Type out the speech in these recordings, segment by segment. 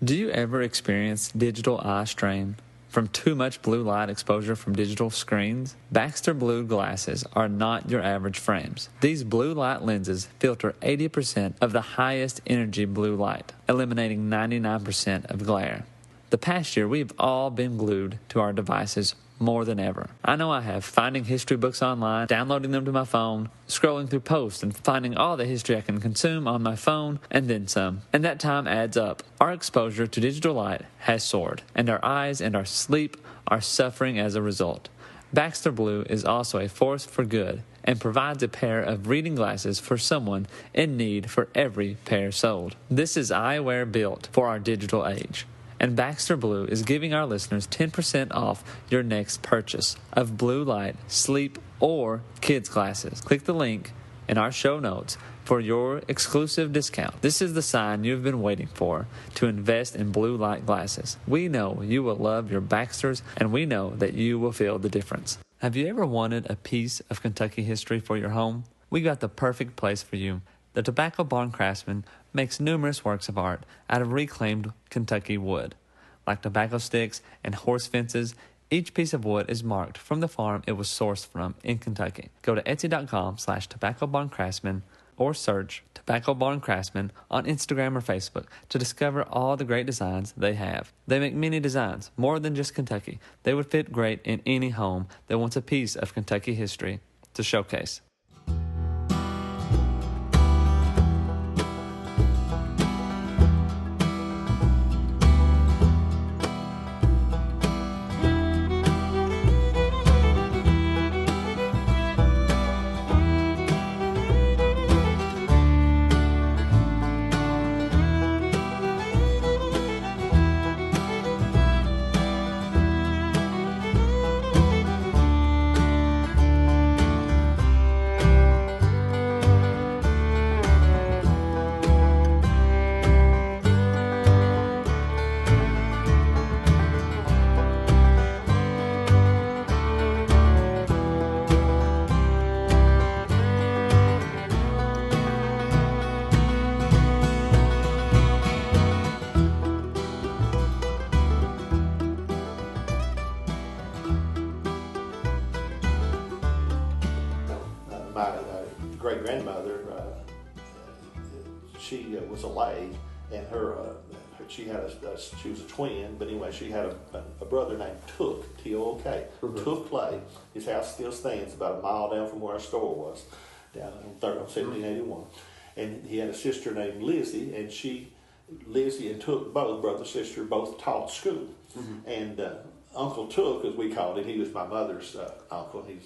Do you ever experience digital eye strain from too much blue light exposure from digital screens? Baxter Blue glasses are not your average frames. These blue light lenses filter 80% of the highest energy blue light, eliminating 99% of glare. The past year, we've all been glued to our devices more than ever. I know I have, finding history books online, downloading them to my phone, scrolling through posts and finding all the history I can consume on my phone and then some. And that time adds up. Our exposure to digital light has soared, and our eyes and our sleep are suffering as a result. Baxter Blue is also a force for good and provides a pair of reading glasses for someone in need for every pair sold. This is eyewear built for our digital age. And Baxter Blue is giving our listeners 10% off your next purchase of blue light, sleep, or kids glasses. Click the link in our show notes for your exclusive discount. This is the sign you've been waiting for to invest in blue light glasses. We know you will love your Baxters, and we know that you will feel the difference. Have you ever wanted a piece of Kentucky history for your home? We got the perfect place for you. The Tobacco Barn Craftsman makes numerous works of art out of reclaimed Kentucky wood. Like tobacco sticks and horse fences, each piece of wood is marked from the farm it was sourced from in Kentucky. Go to etsy.com/tobaccobarncraftsman or search Tobacco Barn Craftsman on Instagram or Facebook to discover all the great designs they have. They make many designs, more than just Kentucky. They would fit great in any home that wants a piece of Kentucky history to showcase. My great-grandmother, she was a lay, and she was a twin, but anyway, she had a brother named Took, T-O-O-K, Took Lay. His house still stands about a mile down from where our store was, down on 1781. And he had a sister named Lizzie, and Lizzie and Took, both brother and sister, both taught school. And Uncle Took, as we called him, he was my mother's uncle. He was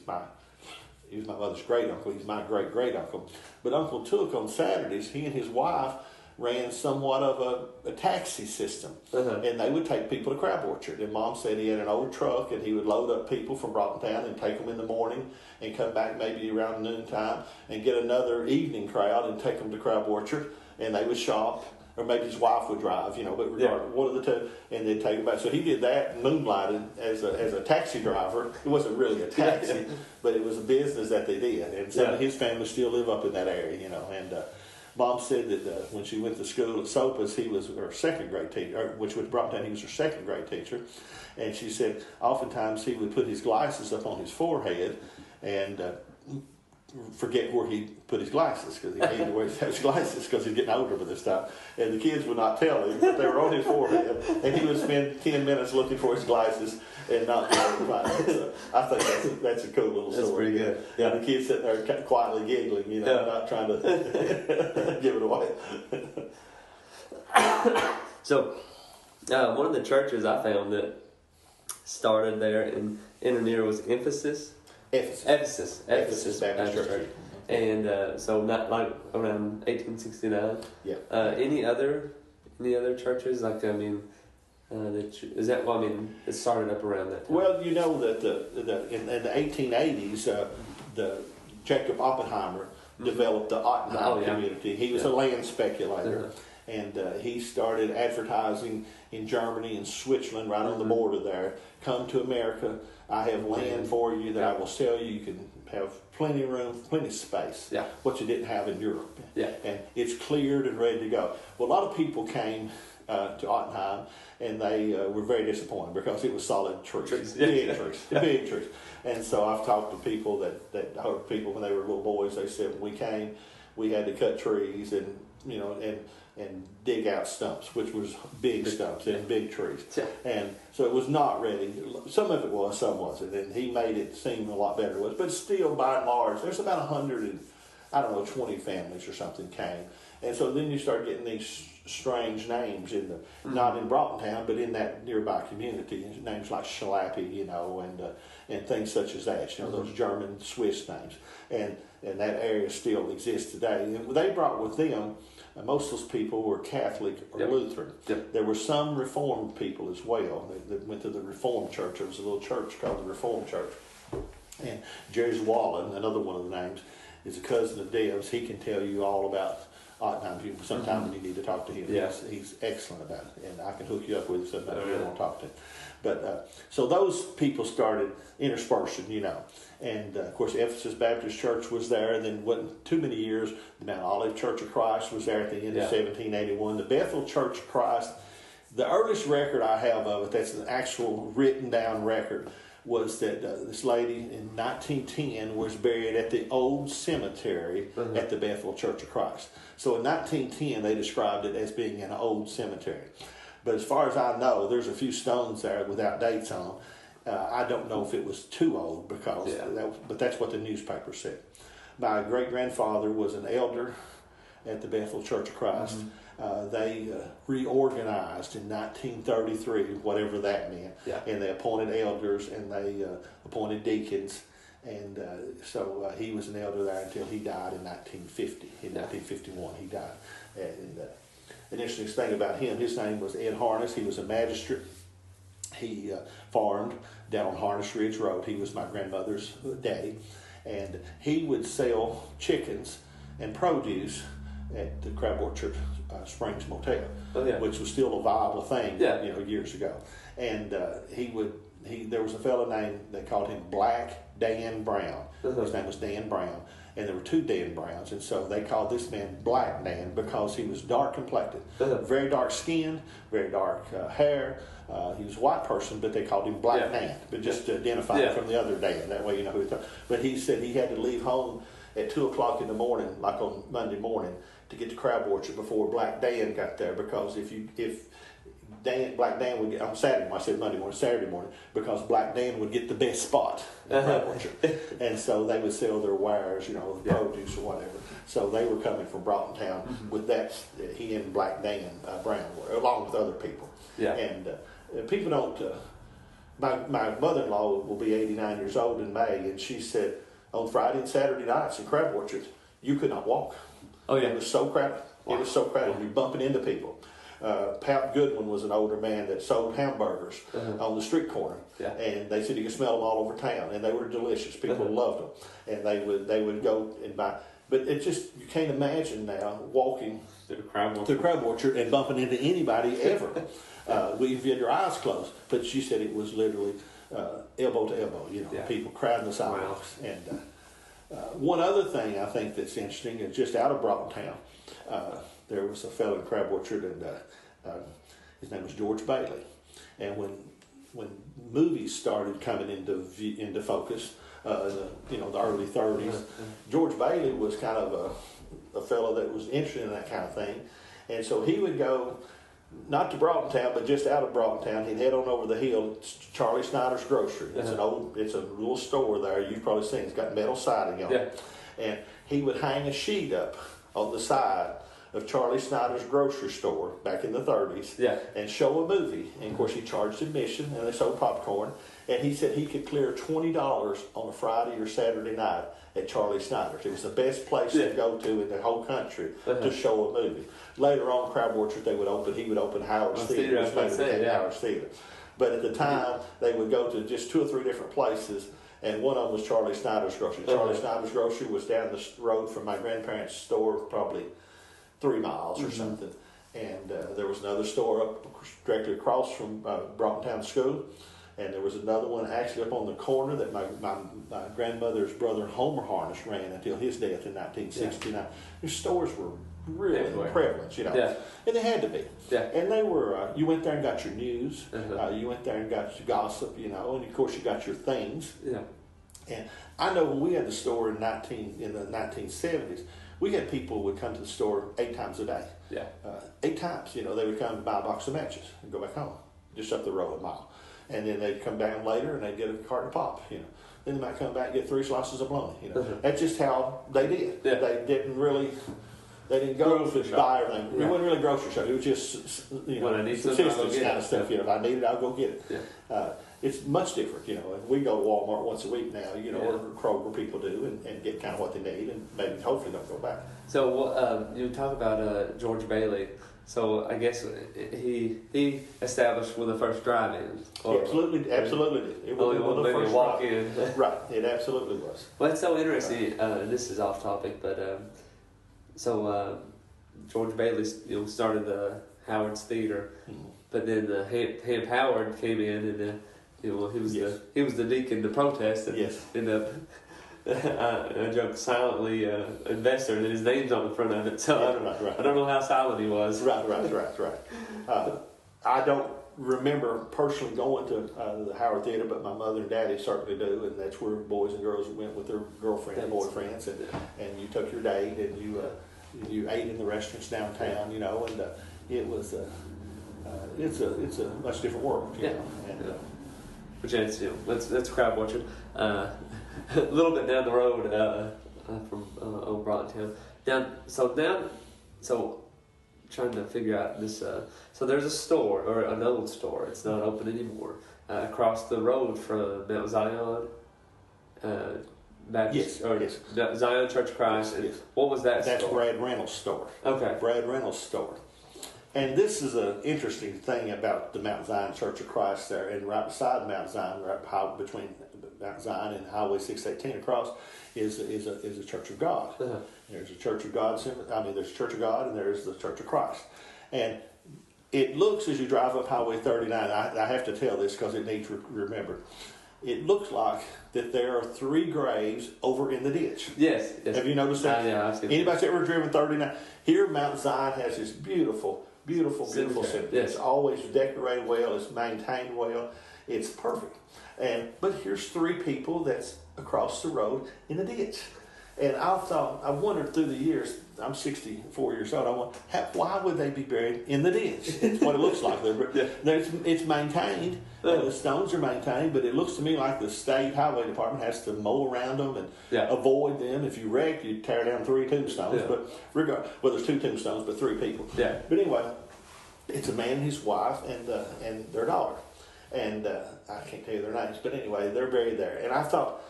my mother's great uncle. He's my great great uncle. But Uncle Took, on Saturdays, he and his wife ran somewhat of a taxi system, and they would take people to Crab Orchard. And Mom said he had an old truck, and he would load up people from Broughtontown and take them in the morning, and come back maybe around noontime and get another evening crowd and take them to Crab Orchard, and they would shop. Or maybe his wife would drive, but regardless, one of the two, and they'd take him back. So he did that, moonlighted as a taxi driver. It wasn't really a taxi, but it was a business that they did. And some of his family still live up in that area, And Mom said that when she went to school at Sopas, he was her second grade teacher, which was Broughtontown, he was her second grade teacher. And she said oftentimes he would put his glasses up on his forehead and forget where he put his glasses, because he needed to wear his glasses because he's getting older by this time. And the kids would not tell him, but they were on his forehead. And he would spend 10 minutes looking for his glasses and not be able to find them. So I think that's a cool little story. That's pretty good. Yeah, the kids sitting there quietly giggling, not trying to give it away. So, one of the churches I found that started there in near was Ephesus Baptist Church. And so not like around 1869. Yeah. Any other churches? Like, is that? Well, it started up around that time. Well, you know that in the 1880s, the Jacob Oppenheimer developed the Ottenheim community. He was a land speculator. And he started advertising in Germany and Switzerland, right on the border there. Come to America. I have land for you that I will sell you. You can have plenty of room, plenty of space, what you didn't have in Europe. Yeah. And it's cleared and ready to go. Well, a lot of people came to Ottenheim, and they were very disappointed because it was solid trees. Yeah. Big trees. And so I've talked to people that heard people when they were little boys. They said when we came, we had to cut trees and dig out stumps, which was big stumps and big trees. Yeah. And so it was not ready. Some of it was, some wasn't. And he made it seem a lot better than it was. But still, by and large, there's about 20 families or something came. And so then you start getting these strange names not in Broughtontown, but in that nearby community. Names like Schlappy, and things such as that. Those German Swiss names. And that area still exists today. And they brought with them, most of those people were Catholic or Lutheran. Yep. There were some Reformed people as well that went to the Reformed church. There was a little church called the Reformed Church. And Jerry Wallen, another one of the names, is a cousin of Deb's. He can tell you all about Ottenheim people sometime when you need to talk to him. Yeah. He's excellent about it, and I can hook you up with him sometime if you want to talk to him. But so those people started interspersing, and of course Ephesus Baptist Church was there. Then wasn't too many years, the Mount Olive Church of Christ was there at the end of 1781. The Bethel Church of Christ, the earliest record I have of it, that's an actual written down record, was that this lady in 1910 was buried at the old cemetery at the Bethel Church of Christ. So in 1910 they described it as being an old cemetery. But as far as I know, there's a few stones there without dates on. I don't know if it was too old but that's what the newspaper said. My great-grandfather was an elder at the Bethel Church of Christ. They reorganized in 1933, whatever that meant, and they appointed elders and they appointed deacons, and so he was an elder there until he died in 1950. In 1951, he died. And an interesting thing about him, his name was Ed Harness. He was a magistrate. He farmed down on Harness Ridge Road. He was my grandmother's daddy, and he would sell chickens and produce at the Crab Orchard Springs Motel, which was still a viable thing, years ago. And there was a fellow named, they called him Black Dan Brown. His name was Dan Brown, and there were two Dan Browns, and so they called this man Black Dan because he was dark complected, very dark skinned, very dark hair. He was a white person, but they called him Black Dan, but just to identify him from the other Dan. That way you know who he was. But he said he had to leave home at 2 o'clock in the morning, like on Monday morning, to get to Crab Orchard before Black Dan got there, because Black Dan would get on Saturday. I said Monday morning, Saturday morning, because Black Dan would get the best spot in Crab Orchard, and so they would sell their wares, produce or whatever. So they were coming from Broughtontown with that. He and Black Dan Brown were, along with other people. And people don't. My mother-in-law will be 89 years old in May, and she said on Friday and Saturday nights in Crab Orchard, you could not walk. Oh yeah, it was so crowded. Wow. It was so crowded. You're bumping into people. Pat Goodwin was an older man that sold hamburgers on the street corner, and they said you could smell them all over town, and they were delicious. People loved them, and they would go and buy. But it just, you can't imagine now walking through Crab Orchard and bumping into anybody ever. If you had your eyes closed. But she said it was literally elbow to elbow. People crowding the sidewalks. Wow. And one other thing I think that's interesting is just out of Broughtontown, there was a fellow in Crab Orchard, and his name was George Bailey. And when movies started coming into focus, the early 30s, George Bailey was kind of a fellow that was interested in that kind of thing, and so he would go. Not to Broughtontown, but just out of Broughtontown, he'd head on over the hill to Charlie Snyder's Grocery. It's it's a little store there. You've probably seen it. It's got metal siding on it. And he would hang a sheet up on the side of Charlie Snyder's grocery store back in the 30s and show a movie. And of course, he charged admission, and they sold popcorn. And he said he could clear $20 on a Friday or Saturday night at Charlie Snyder's. It was the best place to go to in the whole country to show a movie. Later on, Crab Orchard, he would open Howard's Theater, which later became Howard's Theater. But at the time, they would go to just 2 or 3 different places, and one of them was Charlie Snyder's Grocery. Charlie Snyder's Grocery was down the road from my grandparents' store, probably 3 miles or something. And there was another store up directly across from Broughtontown School. And there was another one actually up on the corner that my grandmother's brother Homer Harness ran until his death in 1969. Their stores were really everywhere. prevalent, you know. Yeah. And they had to be. Yeah. And they were, you went there and got your news. Uh-huh. You went there and got your gossip, you know, and of course you got your things. Yeah. And I know when we had the store in the 1970s, we had people who would come to the store 8 times a day. Yeah. 8 times, you know, they would come buy a box of matches and go back home, just up the road a mile. And then they'd come down later and they'd get a carton of pop, you know. Then they might come back and get 3 slices of bologna, you know. Uh-huh. That's just how they did. Yeah. They didn't go Grocery to shop. buy everything. Yeah. It wasn't really grocery shop. It was just, you know, When I need something, I'll go subsistence get kind it. of stuff. You know, if I need it, I'll go get it. Yeah. It's much different, you know. We go to Walmart once a week now, you know, Yeah. or Kroger people do, and get kind of what they need, and maybe hopefully don't go back. So you talk about George Bailey. So I guess he established one of the first drive-ins. He absolutely did. It was Only one of the maybe first walk drive-ins. in. Right, it absolutely was. Well, it's so interesting. This is off topic, but George Bailey, started the Howard's Theater, but then Hamp Howard came in, and he was the deacon to protest, and ended up. I joke silently investor, and his name's on the front of it. So I don't know how silent he was. Right. I don't remember personally going to the Howard Theater, but my mother and daddy certainly do, and that's where boys and girls went with their girlfriends and boyfriends, and you took your date, and you ate in the restaurants downtown, you know, and it was it's a much different world, you know. And, but yeah, that's crowd watching. A little bit down the road from old Broughtontown. So trying to figure out this. So there's a store, or an old store. It's not open anymore. Across the road from Mount Zion Baptist, Zion Church of Christ. Yes. What was that? That's store? Brad Reynolds' store. Okay. Brad Reynolds' store. And this is an interesting thing about the Mount Zion Church of Christ there, and right beside Mount Zion, right between Mount Zion and Highway 618 across, is a Church of God. Uh-huh. There's a Church of God. There's a Church of God, and there's the Church of Christ. And it looks, as you drive up Highway 39, I have to tell this because it needs remembered. It looks like that there are 3 graves over in the ditch. Yes. Have you noticed that? Yeah, I've seen that. Anybody's ever driven 39? Here, Mount Zion has this beautiful cemetery. Yes. It's always decorated well. It's maintained well. It's perfect. But here's 3 people that's across the road in the ditch. And I wondered through the years, I'm 64 years old, why would they be buried in the ditch? It's what it looks like. It's maintained, and the stones are maintained, but it looks to me like the state highway department has to mow around them and avoid them. If you wreck, you tear down 3 tombstones. Yeah. But there's 2 tombstones, but 3 people. Yeah. But anyway, it's a man and his wife and their daughter. And I can't tell you their names, but anyway, they're buried there. And I thought,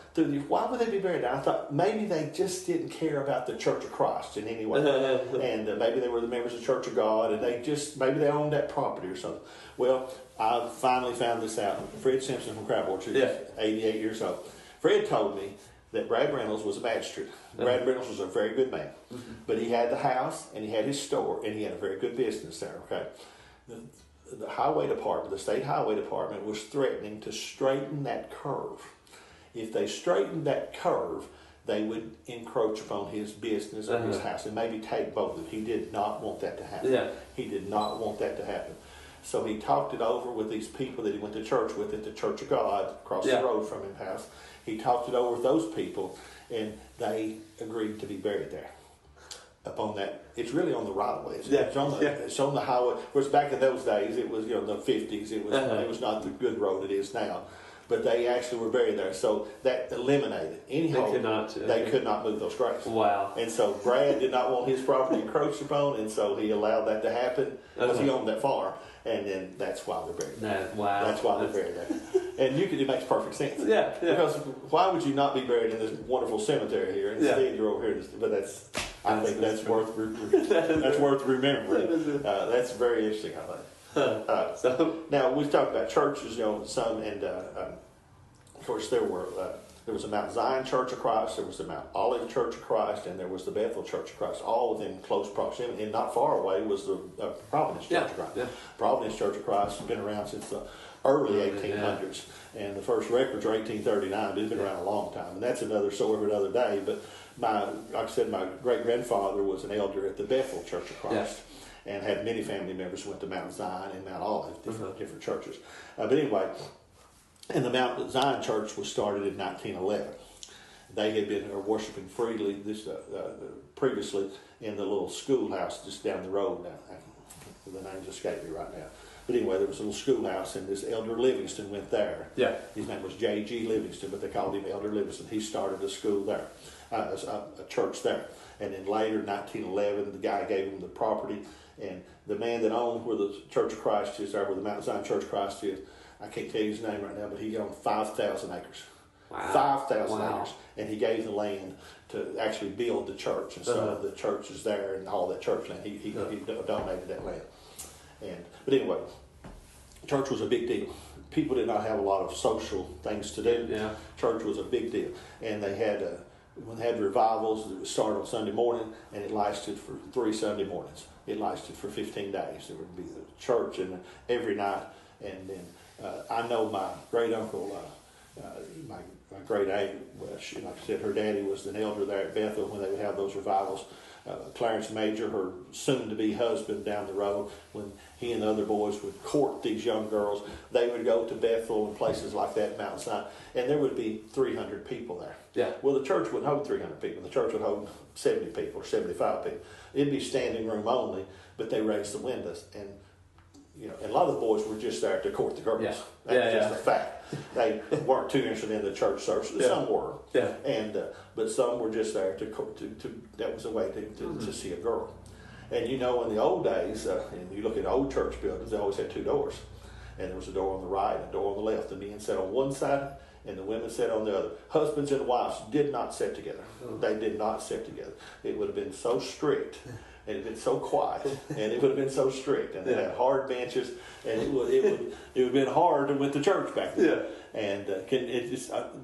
why would they be buried there? I thought maybe they just didn't care about the Church of Christ in any way. And maybe they were the members of the Church of God, and maybe they owned that property or something. Well, I finally found this out. Fred Simpson from Crab Orchard, 88 years old. Fred told me that Brad Reynolds was a magistrate. Brad Reynolds was a very good man. But he had the house, and he had his store, and he had a very good business there, okay? The highway department, the state highway department, was threatening to straighten that curve. If they straightened that curve, they would encroach upon his business and his house and maybe take both of them. He did not want that to happen. Yeah. He did not want that to happen. So he talked it over with these people that he went to church with at the Church of God across the road from his house. He talked it over with those people, and they agreed to be buried there. Upon that, it's really on the right of way. It's on the highway. Whereas back in those days, it was the 50s. It was not the good road it is now. But they actually were buried there, so that eliminated any hope. They could not move those graves. Wow! And so Brad did not want his property encroached upon, and so he allowed that to happen because he owned that farm, and then that's why they're buried there. That's why they're buried there. And it makes perfect sense. Yeah. Because why would you not be buried in this wonderful cemetery here? Instead, you're over here. But I think that's worth remembering. That's very interesting, I think. So now we've talked about churches, some, and of course there was a Mount Zion Church of Christ, there was the Mount Olive Church of Christ, and there was the Bethel Church of Christ, all within close proximity. And not far away was the Providence Church of Christ. Yeah. Providence Church of Christ has been around since the early 1800s, and the first records are 1839, but it's been around a long time. And that's another story for another day. But like I said, my great-grandfather was an elder at the Bethel Church of Christ. And had many family members who went to Mount Zion and Mount Olive, different churches. But anyway, and the Mount Zion Church was started in 1911. They had been worshiping freely previously in the little schoolhouse just down the road now. The name's escaped me right now. But anyway, there was a little schoolhouse, and this Elder Livingston went there. Yeah. His name was J.G. Livingston, but they called him Elder Livingston. He started a school there, a church there. And then later, in 1911, the guy gave him the property. And the man that owned where the Church of Christ is, there where the Mount Zion Church of Christ is, I can't tell you his name right now, but he owned 5,000 acres. Wow. 5,000 acres. And he gave the land to actually build the church. And so the church is there and all that church land. He donated that land. But anyway, church was a big deal. People did not have a lot of social things to do. Yeah. Church was a big deal. And they had, when they had revivals, it would start on Sunday morning, and it lasted for 3 Sunday mornings. It lasted for 15 days. There would be the church and every night. And then I know my great uncle, my great aunt, like I said, her daddy was an elder there at Bethel when they would have those revivals. Clarence Major, her soon-to-be husband down the road, when he and the other boys would court these young girls, they would go to Bethel and places like that, Mount Sinai, and there would be 300 people there. Yeah. Well, the church wouldn't hold 300 people. The church would hold 70 people or 75 people. It'd be standing room only, but they raised the windows, and and a lot of the boys were just there to court the girls. Yeah. That's just a fact. They weren't too interested in the church service. Yeah. Some were. Yeah. And but some were just there to that was a way to see a girl. And in the old days, and you look at old church buildings, they always had 2 doors. And there was a door on the right and a door on the left. The men sat on one side and the women sat on the other. Husbands and wives did not sit together. They did not sit together. It would have been so strict. And it had been so quiet, and it would have been so strict, and they had hard benches, and it would have been hard to went to church back then. Yeah. And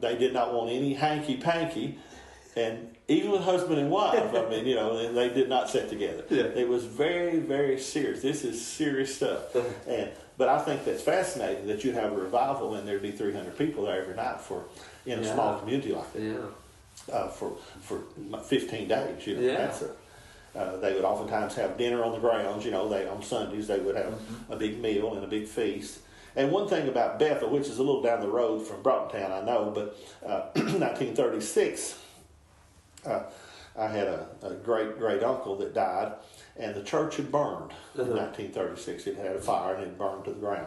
they did not want any hanky panky, and even with husband and wife, they did not sit together. Yeah. It was very, very serious. This is serious stuff, but I think that's fascinating that you'd have a revival and there'd be 300 people there every night in a small community like that. Yeah. For 15 days, Yeah. That's they would oftentimes have dinner on the grounds. On Sundays they would have a big meal and a big feast. And one thing about Bethel, which is a little down the road from Broughtontown, I know, but 1936, I had a great uncle that died, and the church had burned in 1936. It had a fire and it burned to the ground,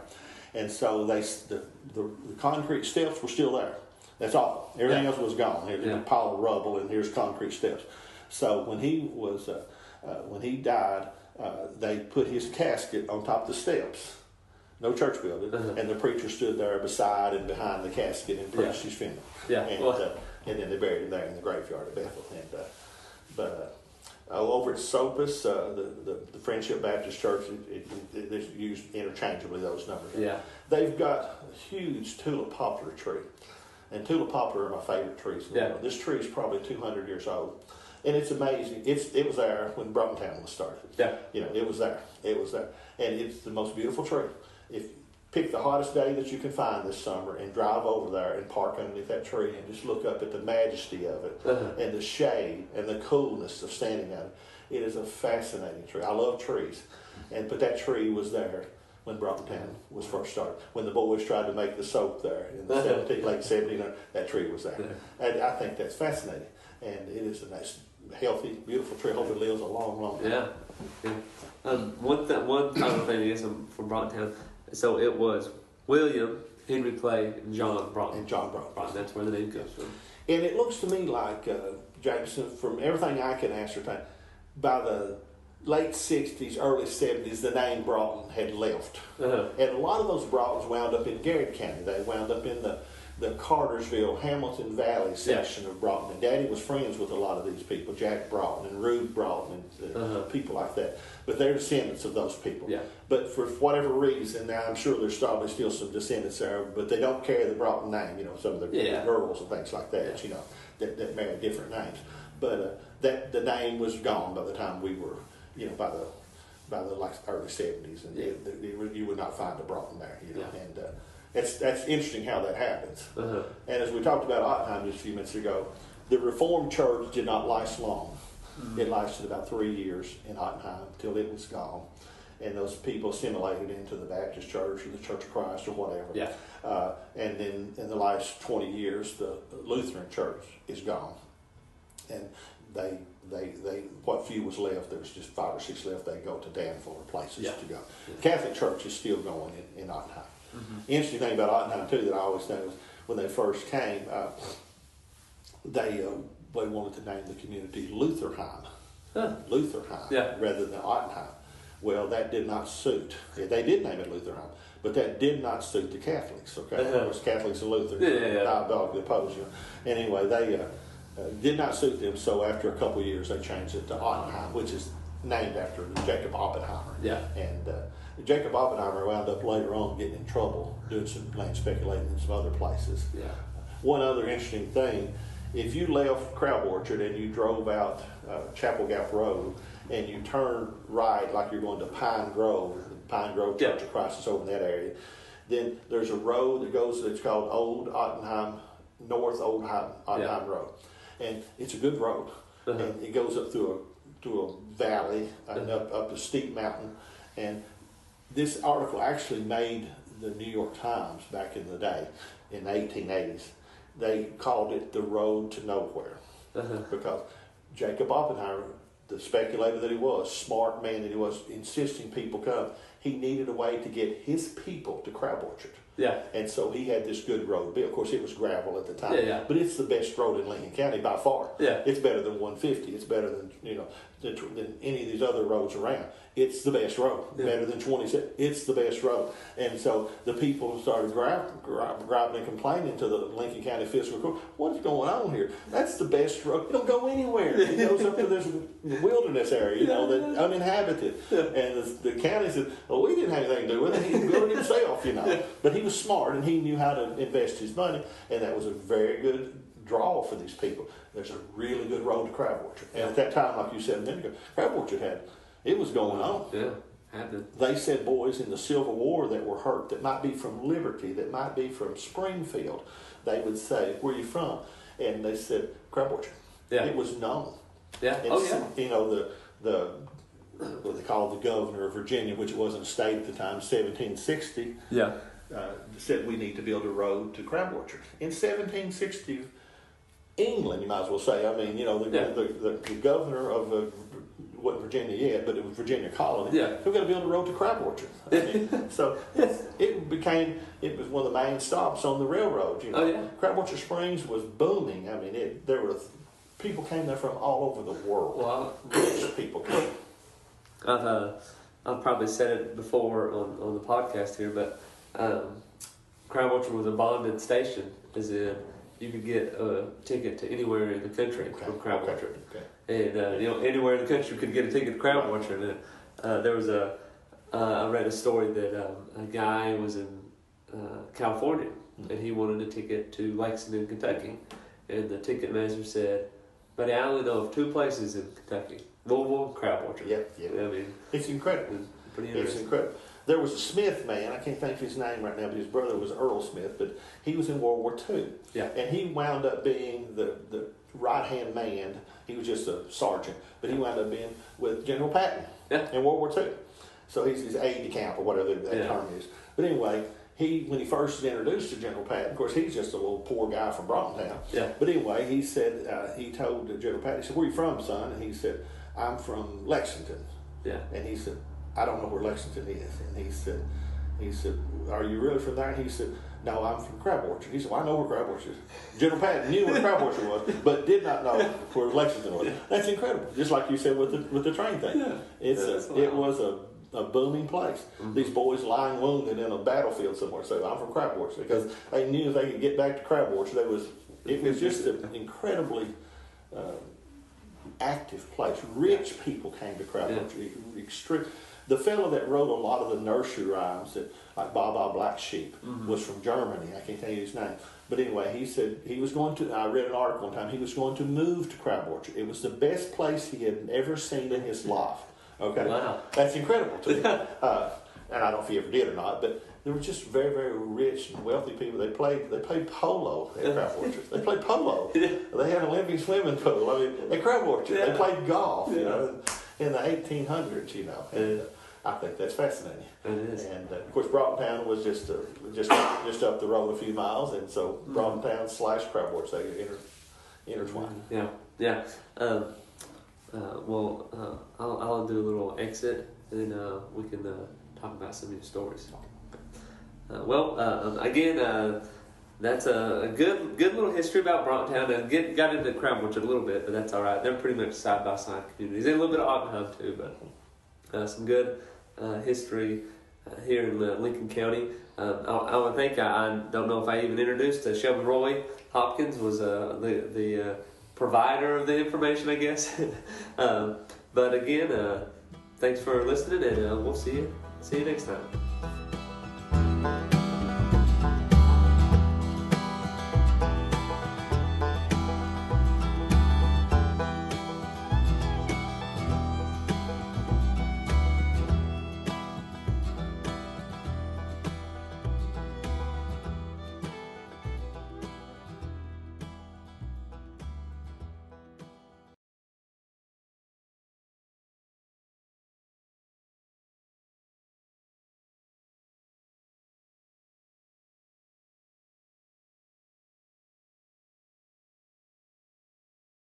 and so the concrete steps were still there. That's all. Everything else was gone. Here's a pile of rubble, and here's concrete steps. So when he died, they put his casket on top of the steps. No church building, and the preacher stood there beside and behind the casket and preached his funeral. Yeah. And then they buried him there in the graveyard at Bethel. But over at Sopus, the Friendship Baptist Church, they used interchangeably those numbers. Yeah. They've got a huge tulip poplar tree, and tulip poplar are my favorite trees in the world. This tree is probably 200 years old. And it's amazing. It was there when Broughtontown was started. Yeah. It was there. And it's the most beautiful tree. If pick the hottest day that you can find this summer and drive over there and park underneath that tree and just look up at the majesty of it and the shade and the coolness of standing under it. It is a fascinating tree. I love trees. But that tree was there when Broughtontown was first started. When the boys tried to make the soap there in the late 1700s, that tree was there. And I think that's fascinating. And it is a nice, healthy, beautiful tree. I hope it lives a long, long time. Yeah. One final thing is from Broughtontown. So it was William Henry Clay and John Broughton. That's where the name comes from. And it looks to me like, Jameson, from everything I can ascertain, by the late 60s, early 70s, the name Broughton had left. And a lot of those Broughtons wound up in Garrett County. They wound up in the Cartersville, Hamilton Valley section of Broughton. And Daddy was friends with a lot of these people, Jack Broughton and Rude Broughton and people like that. But they're descendants of those people. Yeah. But for whatever reason, now I'm sure there's probably still some descendants there, but they don't carry the Broughton name, some of the girls and things like that, that marry different names. But the name was gone by the time we were, by the like early 70s, and you would not find a Broughton there, and that's interesting how that happens. And as we talked about a lot of times just a few minutes ago, The Reformed Church did not last long. It lasted about 3 years in Ottenheim till it was gone. And those people assimilated into the Baptist Church or the Church of Christ or whatever. Yeah. And then in the last 20 years, the Lutheran Church is gone. And they what few was left, there was just 5 or 6 left, they go to Danville or places to go. The Catholic Church is still going in Ottenheim. Interesting thing about Ottenheim, too, that I always know is when they first came, they wanted to name the community Lutherheim. Lutherheim, rather than Ottenheim. Well, that did not suit. They did name it Lutherheim, but that did not suit the Catholics. Okay, of course, Catholics and Lutherans diabolically opposed. Anyway, they did not suit them. So after a couple of years, they changed it to Ottenheim, which is named after Jacob Oppenheimer. Yeah. And Jacob Oppenheimer wound up later on getting in trouble doing some land speculating in some other places. Yeah. One other interesting thing. If you left Crab Orchard and you drove out Chapel Gap Road and you turned right like you're going to Pine Grove Church of Christ is over in that area, then there's a road that goes, it's called Old Ottenheim, North Old Ottenheim Road. And it's a good road. And it goes up through a valley and up a steep mountain. And this article actually made the New York Times back in the day, in the 1880s. They called it the road to nowhere because Jacob Oppenheimer, the speculator that he was, smart man that he was, insisting people come, he needed a way to get his people to Crab Orchard. Yeah. And so he had this good road built. Of course, it was gravel at the time. But it's the best road in Lincoln County by far. Yeah. It's better than 150. It's better than, than any of these other roads around. It's the best road. Better than 27. It's the best road. And so the people started griping and complaining to the Lincoln County Fiscal Court. What is going on here? That's the best road. It don't go anywhere. It goes up to this wilderness area, that's uninhabited. And the county said, well, we didn't have anything to do with it. He built it himself, But he was smart and he knew how to invest his money. And that was a very good draw for these people. There's a really good road to Crab Orchard. And at that time, like you said a minute ago, Crab Orchard it was going on. Yeah, happened. They said boys in the Civil War that were hurt, that might be from Liberty, that might be from Springfield, they would say, where are you from? And they said, Crab Orchard. Yeah. It was known. Yeah. And what they called the governor of Virginia, which wasn't a state at the time, 1760. Yeah. Said we need to build a road to Crab Orchard. In 1760, England, you might as well say. I mean, the governor of wasn't Virginia yet, but it was Virginia colony. Yeah. We've got to build a road to Crab Orchard. I mean, so it was one of the main stops on the railroad. Crab Orchard Springs was booming. I mean, people came there from all over the world. Well, rich people came. I've probably said it before on the podcast here, but Crab Orchard was a bonded station, as in you could get a ticket to anywhere in the country from Crab Orchard. Okay. And anywhere in the country you could get a ticket to Crab Orchard. And there was I read a story that a guy was in California and he wanted a ticket to Lexington, Kentucky, and the ticket master said, "Buddy, I only know of 2 places in Kentucky: Louisville and Crab Orchard." Yeah. I mean, it's incredible. It's incredible. There was a Smith man, I can't think of his name right now, but his brother was Earl Smith, but he was in World War II. Yeah. And he wound up being the right-hand man. He was just a sergeant, but he wound up being with General Patton in World War II. So he's his aide-de-camp or whatever that term is. But anyway, when he first was introduced to General Patton, of course, he's just a little poor guy from Broughtontown. Yeah. But anyway, he said, he told General Patton, he said, "Where are you from, son?" And he said, "I'm from Lexington." Yeah. And he said, "I don't know where Lexington is." And he said, "Are you really from there?" And he said, "No, I'm from Crab Orchard." He said, "Well, I know where Crab Orchard is." General Patton knew where Crab Orchard was, but did not know where Lexington was. That's incredible. Just like you said with the train thing. Yeah. It was a booming place. Mm-hmm. These boys lying wounded in a battlefield somewhere say, "I'm from Crab Orchard," because they knew if they could get back to Crab Orchard, it was just an incredibly active place. Rich people came to Crab Orchard. The fellow that wrote a lot of the nursery rhymes, like Baa Black Sheep, was from Germany. I can't tell you his name. But anyway, he said he was going to, I read an article one time, he was going to move to Crab Orchard. It was the best place he had ever seen in his life. Okay? Wow. That's incredible to me. And I don't know if he ever did or not, but They were just very, very rich and wealthy people. They played polo at crab orchards. They played polo. They had an Olympic swimming pool. I mean, at crab orchards, they played golf. You know, in the 1800s. You know, and I think that's fascinating. It is. And of course, Broughtontown was just up the road a few miles, and so Broughtontown / crab orchards, they intertwined. Yeah. I'll do a little exit, and then we can talk about some of your stories. Again, that's a good little history about Broughtontown, and got into crab orchard a little bit, but that's all right. They're pretty much side by side communities, and a little bit of Ogden too, but some good history here in Lincoln County. I want to thank. I don't know if I even introduced Shelby Roy Hopkins was the provider of the information, I guess. But again, thanks for listening, and we'll see you next time.